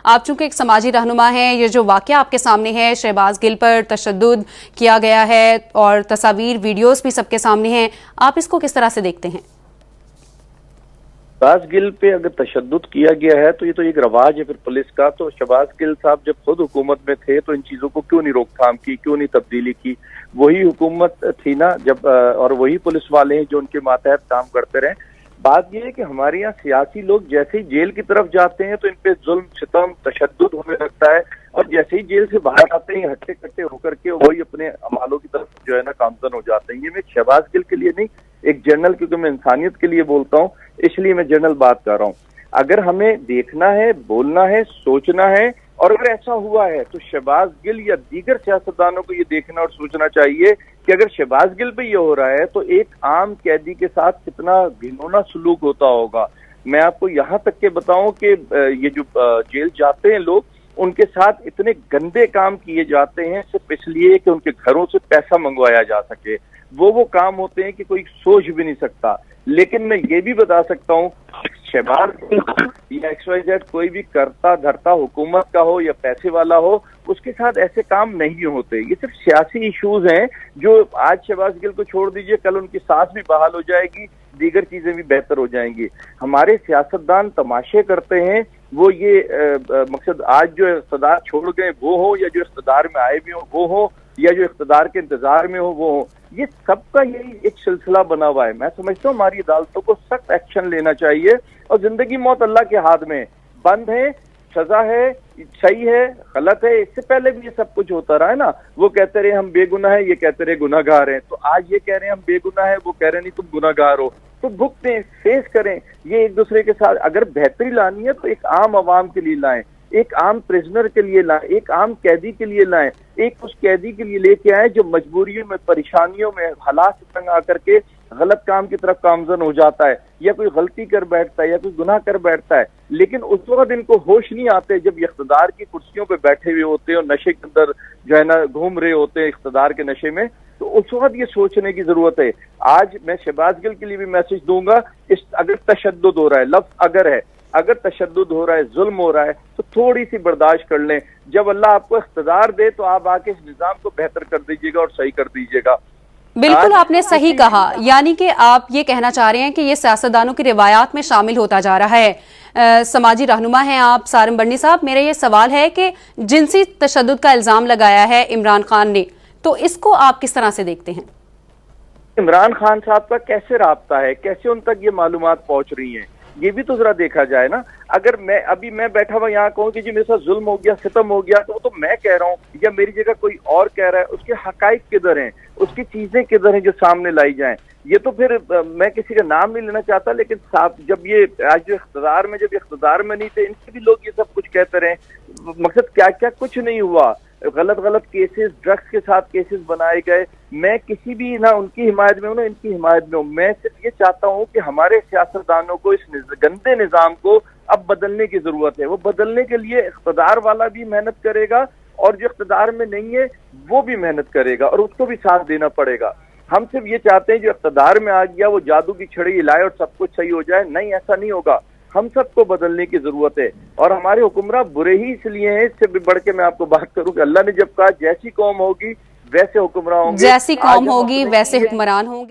आप चूंकि एक समाजी रहनुमा हैं, ये जो वाकया आपके सामने है, शहबाज गिल पर तशद्दुद किया गया है और तस्वीर वीडियोस भी सबके सामने हैं, आप इसको किस तरह से देखते हैं? शहबाज गिल पे अगर तशद्दुद किया गया है तो ये तो एक रवाज है फिर पुलिस का। तो शहबाज गिल साहब जब खुद हुकूमत में थे तो इन चीजों को क्यों नहीं रोकथाम की, क्यों नहीं तब्दीली की? वही हुकूमत थी ना जब, और वही पुलिस वाले हैं जो उनके मातहत काम करते रहे। बात यह है कि हमारे यहाँ सियासी लोग जैसे ही जेल की तरफ जाते हैं तो इन पे जुल्म सितम तशद्दुद होने लगता है, और जैसे ही जेल से बाहर आते हैं हट्टे कट्टे होकर के वही अपने अमालों की तरफ जो है ना गामजन हो जाते हैं। ये मैं शहबाज गिल के लिए नहीं, एक जनरल, क्योंकि मैं इंसानियत के लिए बोलता हूँ इसलिए मैं जनरल बात कर रहा हूँ। अगर हमें देखना है, बोलना है, सोचना है, और अगर ऐसा हुआ है तो शहबाज गिल या दीगर सियासतदानों को ये देखना और सोचना चाहिए कि अगर शहबाज गिल पे ये हो रहा है तो एक आम कैदी के साथ कितना घिनौना सलूक होता होगा। मैं आपको यहाँ तक के बताऊं कि ये जो जेल जाते हैं लोग, उनके साथ इतने गंदे काम किए जाते हैं सिर्फ इसलिए कि उनके घरों से पैसा मंगवाया जा सके। वो काम होते हैं कि कोई सोच भी नहीं सकता। लेकिन मैं ये भी बता सकता हूँ, शहबाज या XYZ कोई भी करता धरता हुकूमत का हो या पैसे वाला हो, उसके साथ ऐसे काम नहीं होते। ये सिर्फ सियासी इश्यूज हैं जो आज शहबाज गिल को छोड़ दीजिए, कल उनकी सांस भी बहाल हो जाएगी, दीगर चीजें भी बेहतर हो जाएंगी। हमारे सियासतदान तमाशे करते हैं, वो ये मकसद आज जो इख्तदार छोड़ गए वो हो, या जो इख्तदार में आए भी हो वो हो, या जो इख्तदार के इंतजार में हो वो हो, ये सबका यही एक सिलसिला बना हुआ है। मैं समझता हूँ हमारी अदालतों को सख्त एक्शन लेना चाहिए, और जिंदगी मौत अल्लाह के हाथ में, बंद है, सजा है, सही है, गलत है, इससे पहले भी ये सब कुछ होता रहा है ना। वो कहते रहे हम बेगुनाह है, ये कहते रहे गुनाहगार हैं, तो आज ये कह रहे हैं हम बेगुनाह है, वो कह रहे नहीं तुम गुनाहगार हो, तो भुगतें, फेस करें। ये एक दूसरे के साथ अगर बेहतरी लानी है तो एक आम आवाम के लिए लाएं, एक आम प्रिजनर के लिए लाएं, एक आम कैदी के लिए लाएं, एक उस कैदी के लिए लेके आए जो मजबूरियों में, परेशानियों में, हालात से तंग आकर के गलत काम की तरफ गामजन हो जाता है, या कोई गलती कर बैठता है, या कोई गुनाह कर बैठता है, लेकिन उस वक्त इनको होश नहीं आते जब इख्तदार की कुर्सियों पे बैठे हुए होते हैं और नशे के अंदर जो है ना घूम रहे होते हैं इख्तदार के नशे में। तो उस वक्त ये सोचने की जरूरत है। आज मैं शहबाज गिल के लिए भी मैसेज दूंगा, इस अगर तशद्दुद हो रहा है, लफ्ज अगर है, अगर तशद्दुद हो रहा है, जुल्म हो रहा है, तो थोड़ी सी बर्दाश्त कर लें। जब अल्लाह आपको इख्तिदार दे तो आप आके इस निजाम को बेहतर कर दीजिएगा और सही कर दीजिएगा। बिल्कुल आपने सही कहा, यानी कि आप ये कहना चाह रहे हैं कि ये सियासतदानों की रिवायात में शामिल होता जा रहा है। समाजी रहनुमा हैं आप सारम बर्नी साहब, मेरा ये सवाल है कि जिनसी तशद्दुद का इल्जाम लगाया है इमरान खान ने, तो इसको आप किस तरह से देखते हैं? इमरान खान साहब का कैसे राब्ता है, कैसे उन तक ये मालूमात पहुंच रही हैं, ये भी तो जरा देखा जाए ना। अगर मैं बैठा हुआ यहाँ कहूँ कि जी मेरे साथ जुल्म हो गया, सितम हो गया, तो मैं कह रहा हूँ, या मेरी जगह कोई और कह रहा है, उसके हकाइक किधर हैं, उसकी चीजें किधर हैं जो सामने लाई जाएं। ये तो फिर मैं किसी का नाम नहीं लेना चाहता, लेकिन साहब जब ये आज जो इख्तिदार में, जब इख्तिदार में नहीं थे, इनसे भी लोग ये सब कुछ कहते रहे। मकसद क्या क्या कुछ नहीं हुआ, गलत गलत केसेस, ड्रग्स के साथ केसेस बनाए गए। मैं किसी भी ना उनकी हिमायत में हूँ ना इनकी हिमायत में हूँ। मैं सिर्फ ये चाहता हूँ कि हमारे सियासतदानों को इस गंदे निजाम को अब बदलने की जरूरत है। वो बदलने के लिए इख्तिदार वाला भी मेहनत करेगा, और जो इख्तिदार में नहीं है वो भी मेहनत करेगा, और उसको भी साथ देना पड़ेगा। हम सिर्फ ये चाहते हैं जो इख्तिदार में आ गया वो जादू की छड़ी हिलाए और सब कुछ सही हो जाए, नहीं, ऐसा नहीं होगा। हम सबको बदलने की जरूरत है, और हमारे हुक्मरान बुरे ही इसलिए हैं। इससे भी बढ़ के मैं आपको बात करूं कि अल्लाह ने जब कहा जैसी कौम होगी वैसे हुक्मरान होंगे, जैसी कौम होगी वैसे हुक्मरान होंगे।